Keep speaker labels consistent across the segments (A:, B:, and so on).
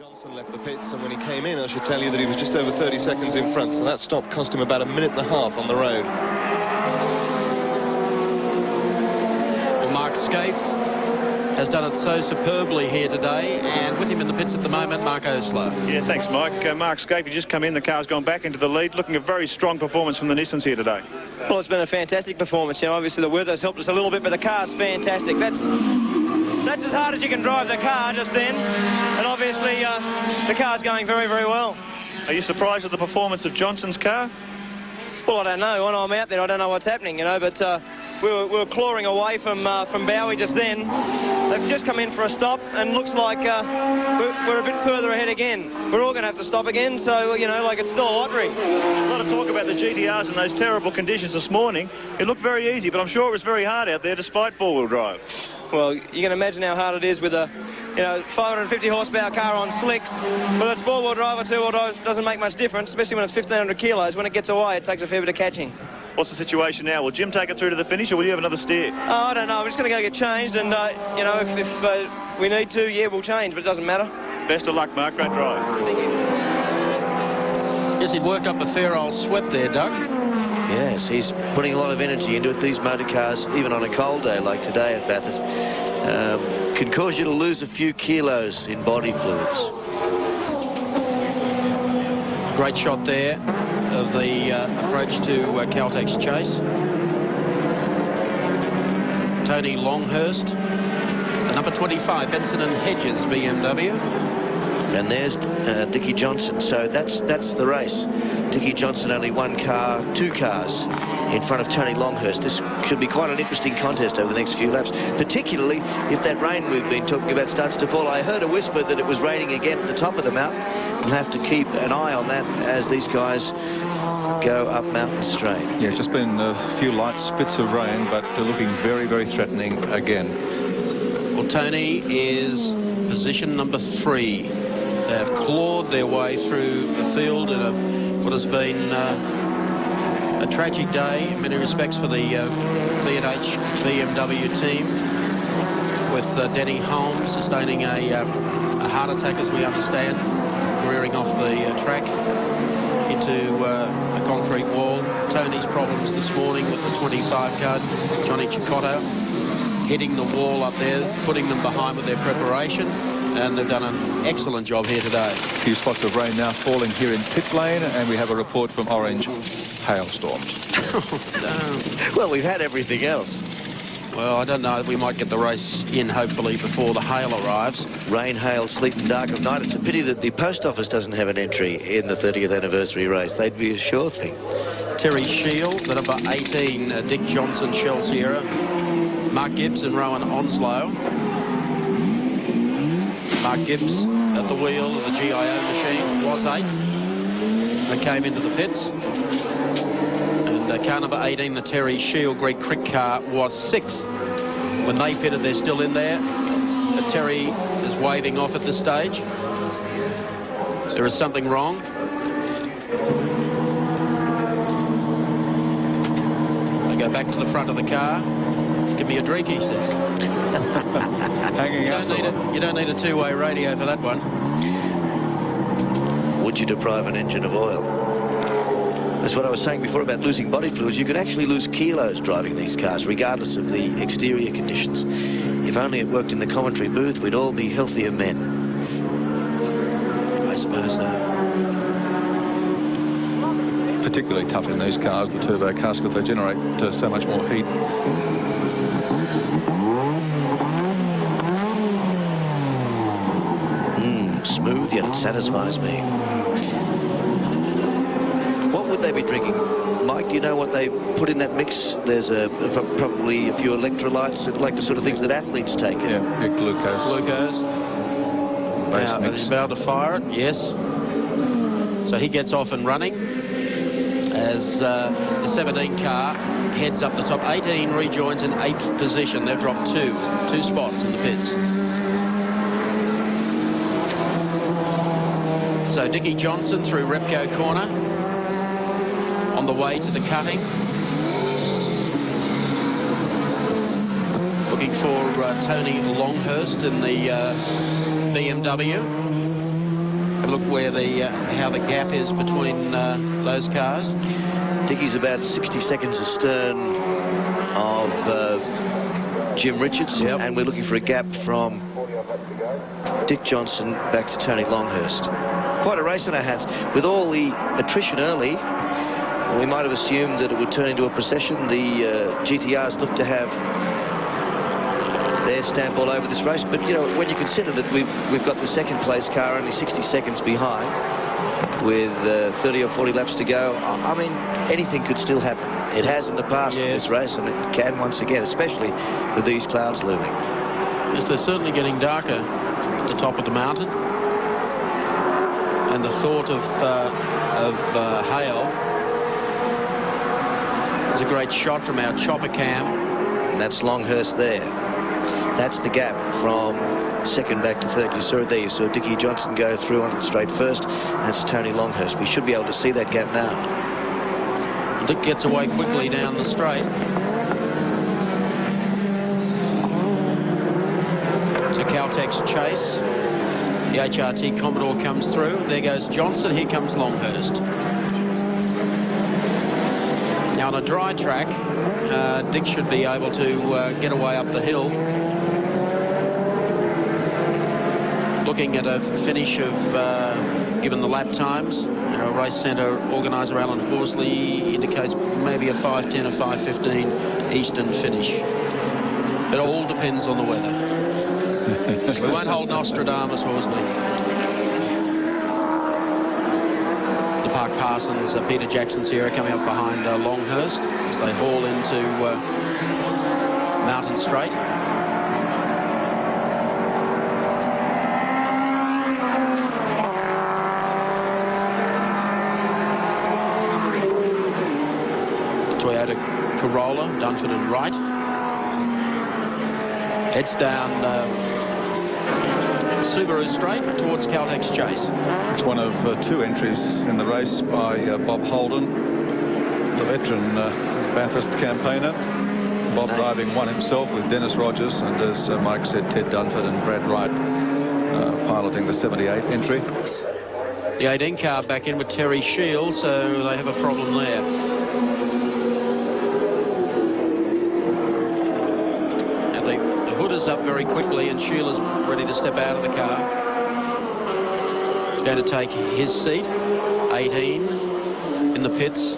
A: Johnson left the pits, and when he came in, I should tell you that he was just over 30 seconds in front, so that stop cost him about a minute and a half on the road.
B: Well, Mark Scaife has done it so superbly here today, and with him in the pits at the moment, Mark Osler.
C: Yeah, thanks, Mike. Mark Scaife, you just come in, the car's gone back into the lead, looking a very strong performance from the Nissans here today.
D: Well, it's been a fantastic performance. You know, obviously the weather's helped us a little bit, but the car's fantastic. That's as hard as you can drive the car just then, and obviously the car's going very, very well.
C: Are you surprised at the performance of Johnson's car?
D: Well, I don't know. When I'm out there, I don't know what's happening, you know, but we were clawing away from Bowie just then. They've just come in for a stop, and looks like we're a bit further ahead again. We're all going to have to stop again, so, you know, like it's still a lottery.
C: A lot of talk about the GTRs in those terrible conditions this morning. It looked very easy, but I'm sure it was very hard out there despite four-wheel drive.
D: Well, you can imagine how hard it is with a, 550 horsepower car on slicks. Whether it's four-wheel drive or two-wheel drive doesn't make much difference, especially when it's 1,500 kilos. When it gets away, it takes a fair bit of catching.
C: What's the situation now? Will Jim take it through to the finish, or will you have another steer?
D: Oh, I don't know. I'm just going to go get changed, and, if we need to, yeah, we'll change, but it doesn't matter.
C: Best of luck, Mark. Great drive.
D: Thank you.
B: Yes, he'd worked up a fair old sweat there, Doug.
E: Yes, he's putting a lot of energy into it. These motor cars, even on a cold day like today at Bathurst, can cause you to lose a few kilos in body fluids.
B: Great shot there of the approach to Caltech's chase. Tony Longhurst, and number 25, Benson and Hedges BMW.
E: And there's Dickie Johnson. So that's the race. Dickie Johnson only two cars in front of Tony Longhurst. This should be quite an interesting contest over the next few laps, particularly if that rain we've been talking about starts to fall. I heard a whisper that it was raining again at the top of the mountain. We'll have to keep an eye on that as these guys go up Mountain Straight.
F: Yeah, just been a few light spits of rain, but they're looking very, very threatening again.
B: Well, Tony is position number 3. They have clawed their way through the field in what has been a tragic day in many respects for the B&H BMW team, with Denny Holmes sustaining a heart attack, as we understand, rearing off the track into a concrete wall. Tony's problems this morning with the 25 card, Johnny Cicotto, hitting the wall up there, putting them behind with their preparation, and they've done an excellent job here today.
F: A few spots of rain now falling here in pit lane, and we have a report from Orange: hailstorms.
B: No.
E: Well, we've had everything else.
B: Well, I don't know. We might get the race in, hopefully, before the hail arrives.
E: Rain, hail, sleet and dark of night. It's a pity that the post office doesn't have an entry in the 30th anniversary race. They'd be a sure thing.
B: Terry Shield, the number 18, Dick Johnson, Shell Sierra, Mark Gibbs and Rowan Onslow. Mark Gibbs at the wheel of the GIO machine was 8th. They came into the pits. And car number 18, the Terry Shield Great Crick car, was 6th. When they pitted, they're still in there. Terry is waving off at this stage. There is something wrong. They go back to the front of the car. Give me a drink, he says.
F: Hanging out.
B: You don't need a two-way radio for that one.
E: Would you deprive an engine of oil? That's what I was saying before about losing body fluids. You could actually lose kilos driving these cars, regardless of the exterior conditions. If only it worked in the commentary booth, we'd all be healthier men.
B: I suppose so.
F: Particularly tough in these cars, the turbo cars, because they generate so much more heat.
E: Smooth, yet it satisfies me. What would they be drinking? Mike, do you know what they put in that mix? There's probably a few electrolytes, like the sort of things that athletes take.
F: Yeah, glucose.
B: Glucose. Now, he's about to fire it, yes. So he gets off and running as the 17 car heads up the top. 18 rejoins in 8th position. They've dropped two spots in the pits. So Dickie Johnson through Repco corner on the way to the cutting. Looking for Tony Longhurst in the BMW. Look where the how the gap is between those cars.
E: Dickie's about 60 seconds astern of Jim Richards, and we're looking for a gap from Dick Johnson back to Tony Longhurst. Quite a race on our hands. With all the attrition early, we might have assumed that it would turn into a procession. The GTRs look to have their stamp all over this race, but you know, when you consider that we've got the second place car only 60 seconds behind with 30 or 40 laps to go, I mean, anything could still happen. It has in the past in this race, and it can once again, especially with these clouds looming.
B: Yes, they're certainly getting darker at the top of the mountain, and the thought of hail is a great shot from our chopper cam.
E: And that's Longhurst there. That's the gap from second back to third. You saw it there. You saw Dickie Johnson go through on it straight first. That's Tony Longhurst. We should be able to see that gap now.
B: Dick gets away quickly down the straight. So Caltech's chase. The HRT Commodore comes through. There goes Johnson. Here comes Longhurst. Now on a dry track, Dick should be able to get away up the hill. Looking at a finish of, given the lap times, race centre organiser Alan Horsley indicates maybe a 5:10 or 5:15 Eastern finish. It all depends on the weather. We won't hold Nostradamus, Horsley. The Park Parsons, Peter Jackson Sierra coming up behind Longhurst as they haul into Mountain Straight. Toyota Corolla, Dunford and Wright. Heads down Subaru Straight towards Caltech's chase.
F: It's one of two entries in the race by Bob Holden, the veteran Bathurst campaigner. Bob driving one himself with Dennis Rogers, and as Mike said, Ted Dunford and Brad Wright piloting the 78 entry.
B: The 18 car back in with Terry Shields, so they have a problem there. Up very quickly, and Sheila's ready to step out of the car. Going to take his seat. 18 in the pits.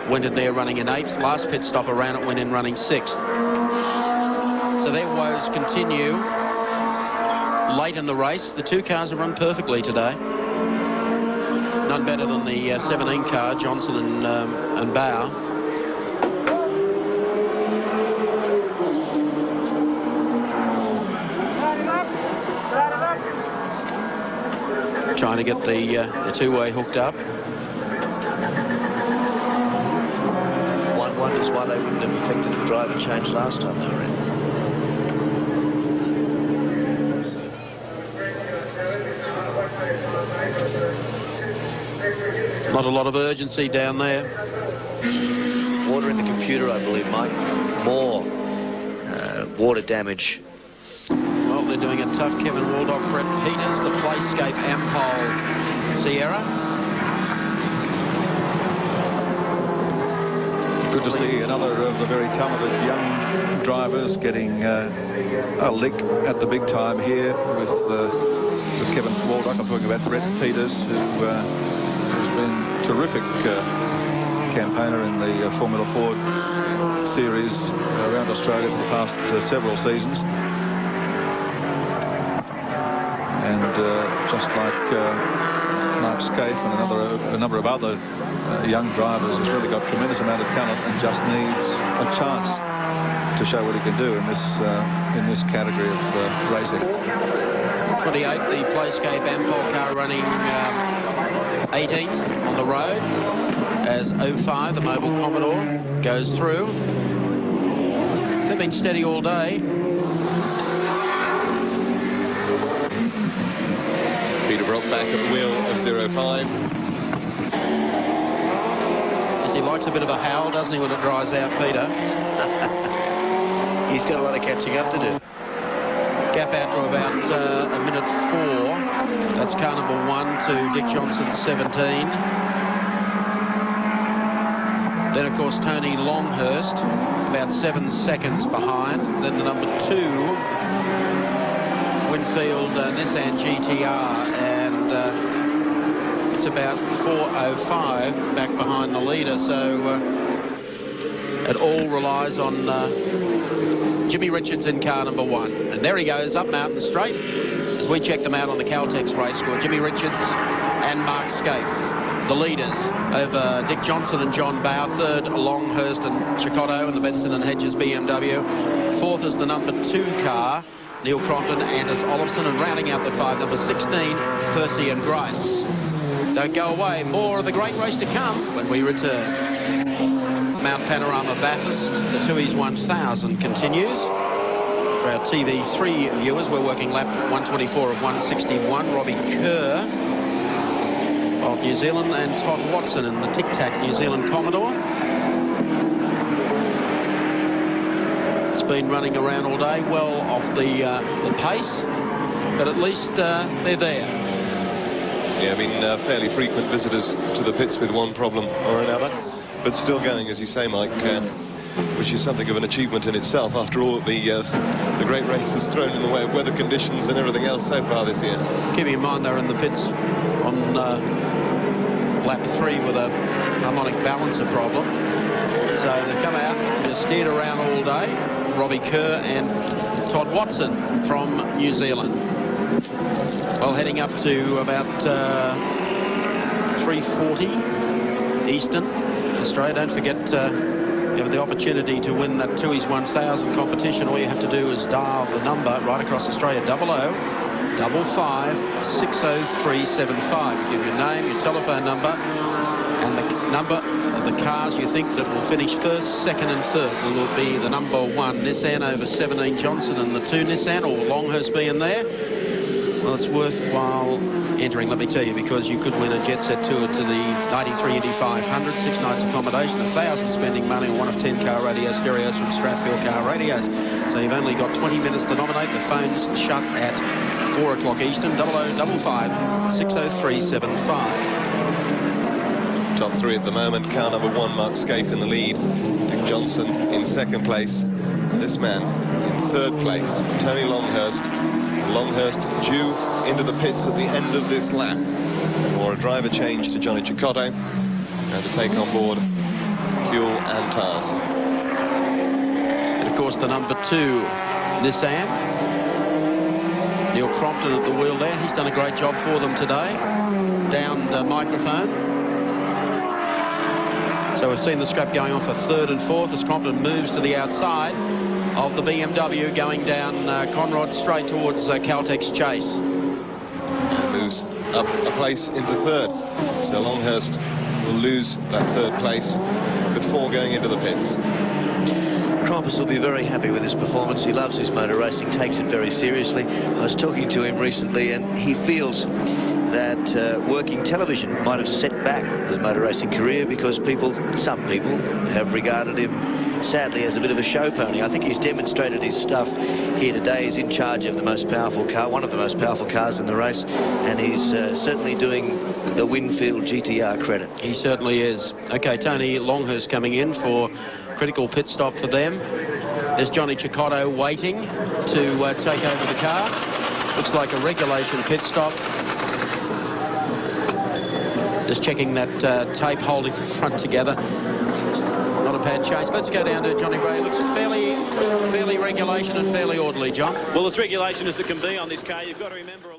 B: Went in there running in 8th. Last pit stop around it, went in running 6th. So their woes continue late in the race. The two cars have run perfectly today. None better than the 17 car, Johnson and Bauer. Trying to get the two-way hooked up. One
E: wonders why they wouldn't have effected a driver change last time they were in.
B: Not a lot of urgency down there.
E: Water in the computer, I believe, Mike. More water damage.
B: Well, they're doing a tough Kevin Waldock, Brett Peters, the Playscape Ampol Sierra.
F: Good to see another of the very talented young drivers getting a lick at the big time here with Kevin Waldock. I'm talking about Brett Peters, who has been terrific campaigner in the Formula Ford series around Australia for the past several seasons. And just like Mark Scaife and a number of other young drivers, has really got a tremendous amount of talent and just needs a chance to show what he can do in this category of racing.
B: 28, the Playscape Ampol car running 18th on the road as 05, the Mobile Commodore, goes through. They've been steady all day.
A: Peter Brock back at the wheel of 05.
B: Because he likes a bit of a howl, doesn't he, when it dries out, Peter?
E: He's got a lot of catching up to do.
B: Gap out to about a minute 4. That's car number 1 to Dick Johnson, 17. Then, of course, Tony Longhurst, about 7 seconds behind. Then the number 2, Winfield Nissan GTR, and it's about 4:05 back behind the leader. So it all relies on Jimmy Richards in car number 1. And there he goes, up Mountain Straight, as we check them out on the Caltex race score. Jimmy Richards and Mark Scaife, the leaders, over Dick Johnson and John Bowe. Third, Longhurst and Chicotto and the Benson and Hedges BMW. Fourth is the number 2 car, Neil Crompton, Anders Olofsson, and rounding out the 5, number 16, Percy and Grice. Don't go away. More of the great race to come when we return. Mount Panorama Bathurst, the Tooheys 1000 continues. For our TV3 viewers, we're working lap 124 of 161. Robbie Kerr of New Zealand and Todd Watson in the Tic Tac New Zealand Commodore. It's been running around all day, well off the pace, but at least they're there.
A: Yeah, I mean, fairly frequent visitors to the pits with one problem or another, but still going, as you say, Mike, which is something of an achievement in itself after all the great races thrown in the way of weather conditions and everything else so far this year.
B: Keeping in mind they're in the pits on lap 3 with a harmonic balancer problem. So they've come out and steered around all day. Robbie Kerr and Todd Watson from New Zealand. Well, heading up to about 3:40 Eastern Australia. Don't forget, you have the opportunity to win that Tooheys 1000 competition. All you have to do is dial the number right across Australia, 00 55 60375. You give your name, your telephone number, and the number of the cars you think that will finish first, second and third will be the number 1 Nissan over 17 Johnson and the 2 Nissan, or Longhurst being there. Well, it's worthwhile entering, let me tell you, because you could win a jet set tour to the 93 Indy 500, 6 nights accommodation, 1,000 spending money on one of 10 car radio stereos from Stratfield Car Radios. So you've only got 20 minutes to nominate. The phone's shut at 4 o'clock Eastern, 00 55 60375.
A: Top 3 at the moment. Car number 1, Mark Scaife in the lead. Dick Johnson in 2nd place. And this man in 3rd place, Tony Longhurst. Longhurst due into the pits at the end of this lap for a driver change to Johnny Chicotto and to take on board fuel and tyres.
B: And of course the number 2 Nissan, Neil Crompton at the wheel there. He's done a great job for them today. Downed microphone. So we've seen the scrap going on for 3rd and 4th as Crompton moves to the outside of the BMW going down Conrod straight towards Caltex Chase.
A: And moves up a place into 3rd. So Longhurst will lose that 3rd place before going into the pits.
E: Crompus will be very happy with his performance. He loves his motor racing, takes it very seriously. I was talking to him recently and he feels that working television might have set back his motor racing career because some people have regarded him sadly as a bit of a show pony. I think he's demonstrated his stuff here today. He's in charge of the most powerful car, one of the most powerful cars in the race, and he's certainly doing the Winfield GTR credit.
B: He certainly is. Okay, Tony Longhurst coming in for critical pit stop for them. There's Johnny Chicotto waiting to take over the car. Looks like a regulation pit stop. Just checking that tape holding the front together. Not a bad change. Let's go down to Johnny Ray. Looks fairly regulation and fairly orderly, John.
C: Well, as regulation as it can be on this car, you've got to remember...